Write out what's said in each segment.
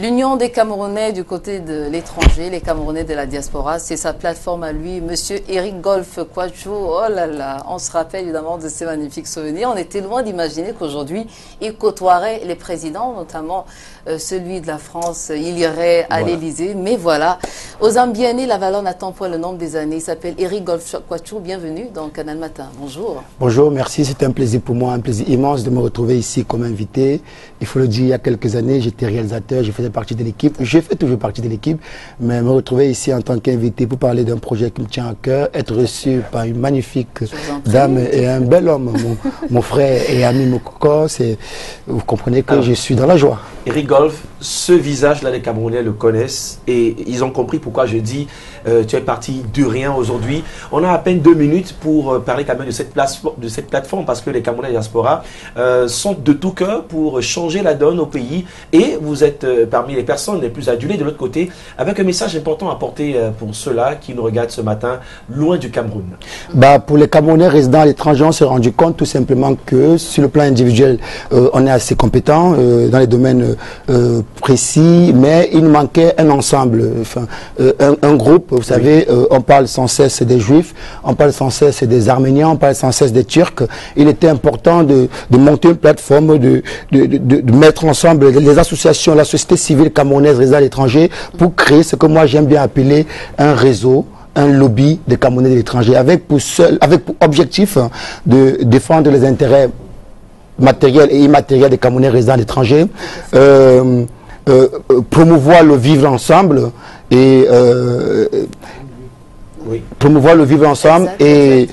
L'Union des Camerounais du côté de l'étranger, les Camerounais de la diaspora, c'est sa plateforme à lui, Monsieur Eric Golf Kwachu. Oh là là, on se rappelle évidemment de ces magnifiques souvenirs. On était loin d'imaginer qu'aujourd'hui, il côtoierait les présidents, notamment celui de la France. Il irait à l'Élysée. Mais voilà, aux Ambianais, la valeur n'attend point le nombre des années. Il s'appelle Eric Golf Kwachu. Bienvenue dans Canal Matin. Bonjour. Bonjour, merci. C'est un plaisir pour moi, un plaisir immense de me retrouver ici comme invité. Il faut le dire, il y a quelques années, j'étais réalisateur, je faisais partie de l'équipe. Je fais toujours partie de l'équipe, mais me retrouver ici en tant qu'invité pour parler d'un projet qui me tient à cœur, être reçu par une magnifique dame et un bel homme, mon frère et ami Mokoko, vous comprenez que je suis dans la joie. Eric Golf, ce visage-là, les Camerounais le connaissent et ils ont compris pourquoi je dis tu es parti de rien aujourd'hui. On a à peine 2 minutes pour parler quand même de cette plateforme parce que les Camerounais diaspora sont de tout cœur pour changer la donne au pays et vous êtes parmi les personnes les plus adulées de l'autre côté avec un message important à porter pour ceux-là qui nous regardent ce matin loin du Cameroun. Pour les Camerounais résidents à l'étranger, on s'est rendu compte tout simplement que sur le plan individuel, on est assez compétent dans les domaines précis, mais il nous manquait un ensemble, un groupe. Vous savez, on parle sans cesse des Juifs, on parle sans cesse des Arméniens, on parle sans cesse des Turcs. Il était important de monter une plateforme, de mettre ensemble les associations, la société civile camerounaise résidant à l'étranger pour créer ce que moi j'aime bien appeler un réseau, un lobby des Camerounais de l'étranger, avec pour objectif de défendre les intérêts matériels et immatériels des Camerounais résidant à l'étranger, promouvoir le vivre ensemble et promouvoir le vivre ensemble et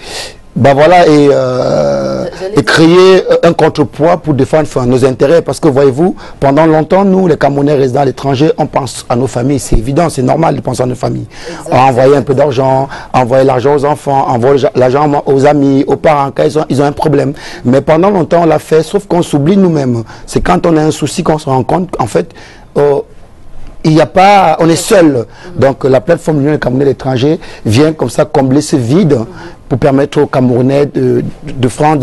et créer un contrepoids pour défendre nos intérêts. Parce que voyez-vous, pendant longtemps, nous, les Camerounais résidant à l'étranger, on pense à nos familles. C'est évident, c'est normal de penser à nos familles. Envoyer un peu d'argent, envoyer l'argent aux enfants, envoyer l'argent aux amis, aux parents, quand ils ont un problème. Mais pendant longtemps, on l'a fait, sauf qu'on s'oublie nous-mêmes. C'est quand on a un souci qu'on se rend compte qu'en fait, il n'y a pas, on est seul. Donc la plateforme Union des Camerounais de l'étranger vient comme ça combler ce vide pour permettre aux Camerounais de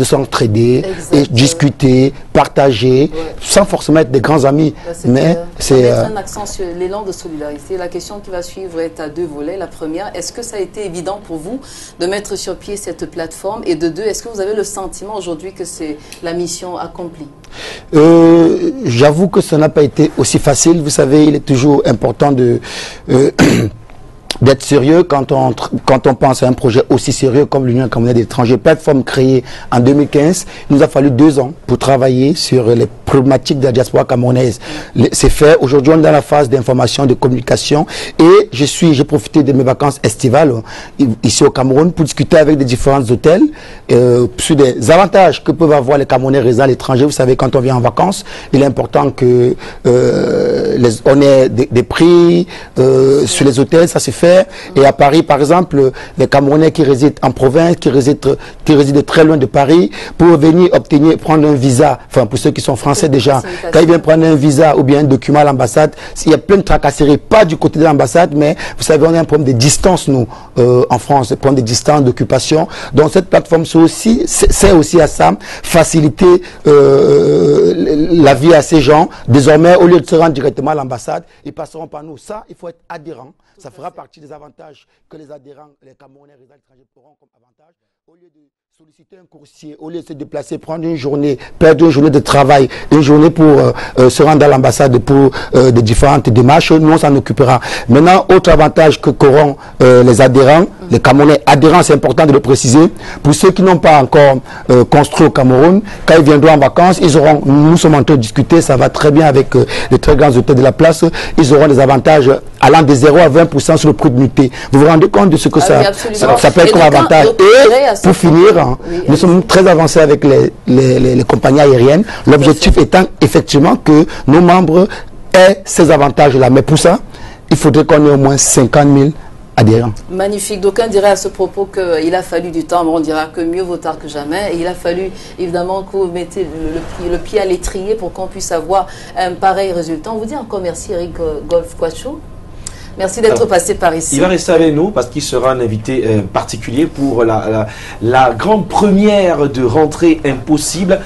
s'entraider, et discuter, partager, sans forcément être des grands amis. Mais c'est un accent sur l'élan de solidarité. La question qui va suivre est à 2 volets. La première, est-ce que ça a été évident pour vous de mettre sur pied cette plateforme? Et de 2, est-ce que vous avez le sentiment aujourd'hui que c'est la mission accomplie? J'avoue que ça n'a pas été aussi facile. Vous savez, il est toujours important d'être sérieux quand on pense à un projet aussi sérieux comme l'Union des Camerounais de l'étranger, plateforme créée en 2015. Il nous a fallu 2 ans pour travailler sur les problématiques de la diaspora camerounaise. C'est fait. Aujourd'hui, on est dans la phase d'information, de communication et j'ai profité de mes vacances estivales ici au Cameroun pour discuter avec des différents hôtels sur des avantages que peuvent avoir les Camerounais résidant à l'étranger. Vous savez, quand on vient en vacances, il est important que on ait des prix sur les hôtels, ça se fait. Et à Paris, par exemple, les Camerounais qui résident en province, qui résident très loin de Paris, pour venir prendre un visa, enfin pour ceux qui sont français déjà, quand ils viennent prendre un visa ou bien un document à l'ambassade, il y a plein de tracasseries, pas du côté de l'ambassade, mais vous savez, on a un problème de distance, nous, en France, un problème de distance, d'occupation. Donc cette plateforme sert aussi à ça, faciliter la vie à ces gens. Désormais, au lieu de se rendre directement à l'ambassade, ils passeront par nous. Ça, il faut être adhérent. Ça fera partie des avantages que les adhérents, les Camerounais résidents à l'étranger pourront comme avantage. Au lieu de solliciter un coursier, au lieu de se déplacer, prendre une journée, perdre une journée de travail, une journée pour se rendre à l'ambassade pour des différentes démarches, nous on s'en occupera. Maintenant, autre avantage qu'auront les adhérents, les Camerounais adhérents, c'est important de le préciser, pour ceux qui n'ont pas encore construit au Cameroun, quand ils viendront en vacances, nous sommes en train de discuter, ça va très bien avec les très grands hôtels de la place, ils auront des avantages allant de 0 à 20% sur le prix de nuitée. Vous vous rendez compte de ce que ça peut être comme avantage. Et pour finir, nous sommes très avancés avec les compagnies aériennes. L'objectif étant effectivement que nos membres aient ces avantages-là. Mais pour ça, il faudrait qu'on ait au moins 50 000 adhérents. Magnifique. D'aucuns diraient à ce propos qu'il a fallu du temps, mais on dira que mieux vaut tard que jamais. Et il a fallu évidemment que vous mettez le pied à l'étrier pour qu'on puisse avoir un pareil résultat. On vous dit encore merci Eric Golf Kwachu. Merci d'être passé par ici. Il va rester avec nous parce qu'il sera un invité particulier pour la grande première de rentrée impossible.